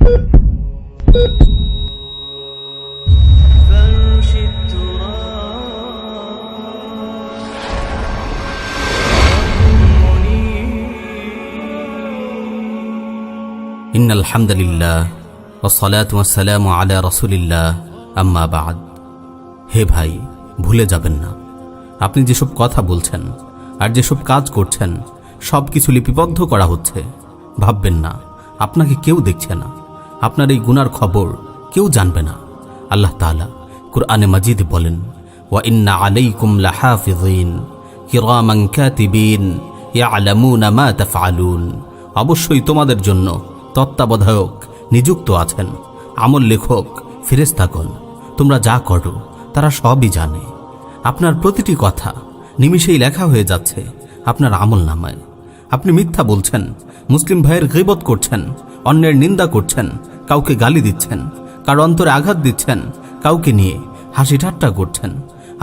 ইন্নাল হামদুলিল্লাহ ওয়াসসালাতু ওয়াসসালামু আলা রাসূলিল্লাহ আম্মা বা'দ। হে ভাই, ভুলে যাবেন না, আপনি যেসব কথা বলছেন আর যেসব কাজ করছেন সব কিছু লিপিবদ্ধ করা হচ্ছে। ভাববেন না আপনাকে কেউ দেখছে না, আপনার এই গুনার খবর কেউ জানবে না। আল্লাহ তাআলা কুরআনে মাজিদে বলেন, ওয়া ইন্না আলাইকুম লাহাফিযিন কিরামান কাতিবিন ইয়ালামুনা মা তাফআলুন। অবশ্যই তোমাদের জন্য তত্ত্বাবধায়ক নিযুক্ত আছেন, আমল লেখক ফেরেশতাগণ। তোমরা যা করো তারা সবই জানে। আপনার প্রতিটি কথা নিমিষেই লেখা হয়ে যাচ্ছে আপনার আমল নামায়। আপনি মিথ্যা বলছেন, মুসলিম ভাইয়ের গীবত করছেন, অন্যের নিন্দা করছেন, কাউকে গালি দিচ্ছেন, কারো অন্তরে আঘাত দিচ্ছেন, কাউকে নিয়ে হাসি ঠাট্টা করছেন।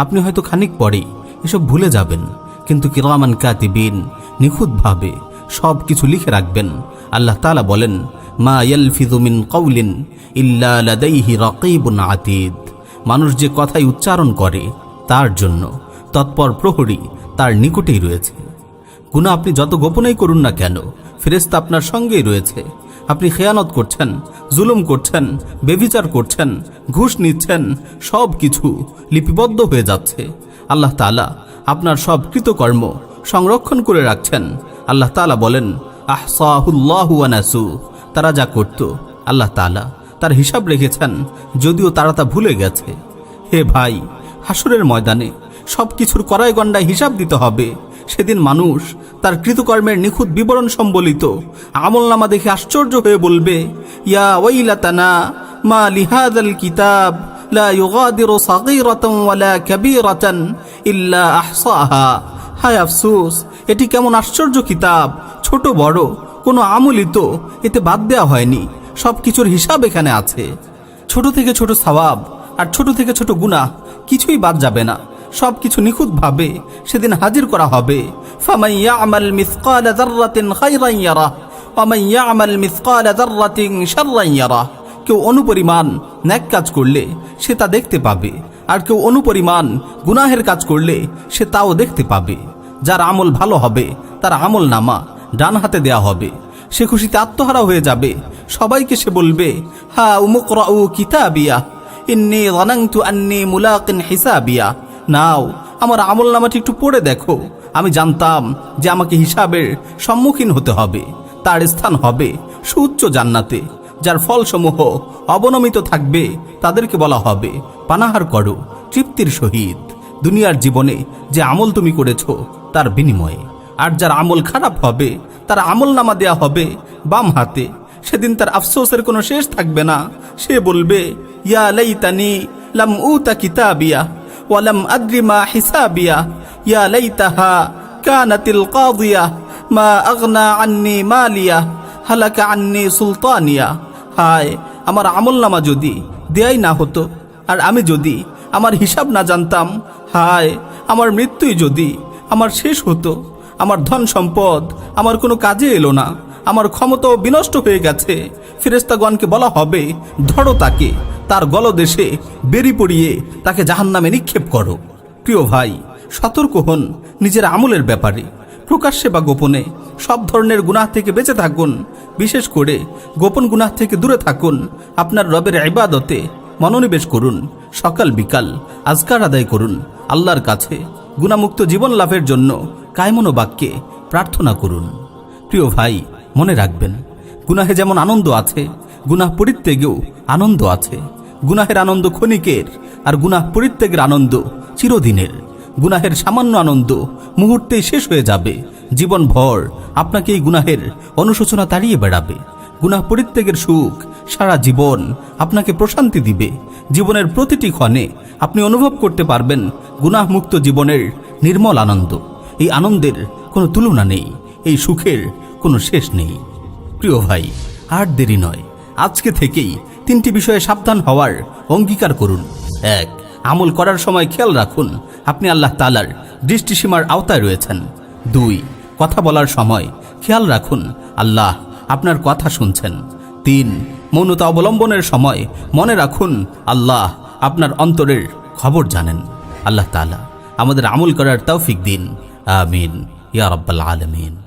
আপনি হয়তো খানিক পরেই এসব ভুলে যাবেন, কিন্তু কিরামান কাতিবিন নিখুঁতভাবে সব কিছু লিখে রাখবেন। আল্লাহ তাআলা বলেন, মা ইয়ালফিযু মিন কাউলিন ইল্লা লাদাইহি রাকীবুন আতীদ। মানুষ যে কথাই উচ্চারণ করে তার জন্য তৎপর প্রহরী তার নিকটেই রয়েছে। গুনাহ আপনি যত গোপনেই করুন না কেন, ফেরেশতা আপনার সঙ্গেই রয়েছে। আপনি খেয়ানত করছেন, জুলুম করছেন, বেবিচার করছেন, ঘুষ নিচ্ছেন, সব কিছু লিপিবদ্ধ হয়ে যাচ্ছে। আল্লাহ তাআলা আপনার সব কৃতকর্ম সংরক্ষণ করে রাখছেন। আল্লাহ তাআলা বলেন, আহসাহুল্লাহু ওয়া নাসু। তারা যা করত আল্লাহ তাআলা তার হিসাব রেখেছেন, যদিও তারা তা ভুলে গেছে। হে ভাই, হাসরের ময়দানে সব কিছুর কড়াই গণ্ডায় হিসাব দিতে হবে। সেদিন মানুষ তার কৃতকর্মের নিখুঁত বিবরণ সম্বলিত আমলনামা দেখে আশ্চর্য হয়ে বলবে, ইয়া ওয়াইলাতানা মা লিহাযাল কিতাব লা ইউগাদিরু সাগীরাতান ওয়ালা কাবীরাতান ইল্লা আহসাহা। হায় আফসোস, এটি কেমন আশ্চর্য কিতাব! ছোট বড় কোনো আমলই তো এতে বাদ দেওয়া হয়নি, সব কিছুর হিসাব এখানে আছে। ছোট থেকে ছোট সওয়াব আর ছোট থেকে ছোট গুনাহ কিছুই বাদ যাবে না, সব কিছু নিখুঁতভাবে সেদিন হাজির করা হবে। ফামান ইয়ামাল মিসকালা যাররাতিন খায়রান ইয়ারাহ ওয়া মান ইয়ামাল মিসকালা যাররাতিন শাররান ইয়ারাহ। কেউ অনুপরিমাণ নেক কাজ করলে সে তা দেখতে পাবে, আর কেউ অনুপরিমাণ গুনাহের কাজ করলে সে তাও দেখতে পাবে। যার আমল ভালো হবে তার আমল নামা ডান হাতে দেয়া হবে। সে খুশিতে আত্মহারা হয়ে যাবে। সবাইকে সে বলবে, হা উমুকরাউ কিতাবিয়া ইন্নী যানানতু আন্নী মুলাকিন হিসাবিয়া। নাও, আমার আমল নামাটি একটু পড়ে দেখো। আমি জানতাম যে আমাকে হিসাবের সম্মুখীন হতে হবে। তার স্থান হবে সুউচ্চ জান্নাতে, যার ফলসমূহ অবনমিত থাকবে। তাদেরকে বলা হবে, পানাহার করো তৃপ্তির সহিত দুনিয়ার জীবনে যে আমল তুমি করেছ তার বিনিময়ে। আর যার আমল খারাপ হবে তার আমল নামা দেয়া হবে বাম হাতে। সেদিন তার আফসোসের কোনো শেষ থাকবে না। সে বলবে, ইয়া লাইতানি লাম উতা কিতাবিয়া ওয়া লাম আদরি মা হিসাবিয়া ইয়া লাইতাহা কানাতিল কাদিয়া মা আগনা আন্নি মালিয়া হালাকা আন্নি সুলতানিয়া। হায়, আমার আমল নামা যদি দেয়াই না হতো, আর আমি যদি আমার হিসাব না জানতাম। হায়, আমার মৃত্যুই যদি আমার শেষ হতো। আমার ধন সম্পদ আমার কোনো কাজে এলো না, আমার ক্ষমতাও বিনষ্ট হয়ে গেছে। ফেরেশতাগণকে বলা হবে, ধরো তাকে, তার গলদেশে বেরি পড়িয়ে তাকে জাহান্নামে নিক্ষেপ করো। প্রিয় ভাই, সতর্ক হন নিজের আমলের ব্যাপারে। প্রকাশ্যে বা গোপনে সব ধরনের গুনাহ থেকে বেঁচে থাকুন। বিশেষ করে গোপন গুনাহ থেকে দূরে থাকুন। আপনার রবের ইবাদতে মনোনিবেশ করুন। সকাল বিকাল আজকার আদায় করুন। আল্লাহর কাছে গুনাহমুক্ত জীবন লাভের জন্য কায়মনো বাক্যে প্রার্থনা করুন। প্রিয় ভাই, মনে রাখবেন, গুনাহে যেমন আনন্দ আছে, গুনাহ পরিত্যাগেও আনন্দ আছে। গুনাহের আনন্দ ক্ষণিকের, আর গুনাহ পরিত্যাগের আনন্দ চিরদিনের। গুনাহের সামান্য আনন্দ মুহূর্তেই শেষ হয়ে যাবে। জীবনভর আপনাকে এই গুনাহের অনুশোচনা তাড়িয়ে বেড়াবে। গুনাহ পরিত্যাগের সুখ সারা জীবন আপনাকে প্রশান্তি দিবে। জীবনের প্রতিটি ক্ষণে আপনি অনুভব করতে পারবেন গুনাহমুক্ত জীবনের নির্মল আনন্দ। এই আনন্দের কোনো তুলনা নেই, এই সুখের কোনো শেষ নেই। প্রিয় ভাই, আর দেরি নয়, আজকে থেকেই 3টি বিষয়ে সাবধান হওয়ার অঙ্গীকার করুন। 1. আমল করার সময় খেয়াল রাখুন আপনি আল্লাহ তাআলার দৃষ্টিসীমার আওতায় রয়েছেন। 2. কথা বলার সময় খেয়াল রাখুন আল্লাহ আপনার কথা শুনছেন। 3. মৌনতা অবলম্বনের সময় মনে রাখুন আল্লাহ আপনার অন্তরের খবর জানেন। আল্লাহ তাআলা আমাদের আমল করার তৌফিক দিন। আমিন ইয়া রাব্বাল আলামিন।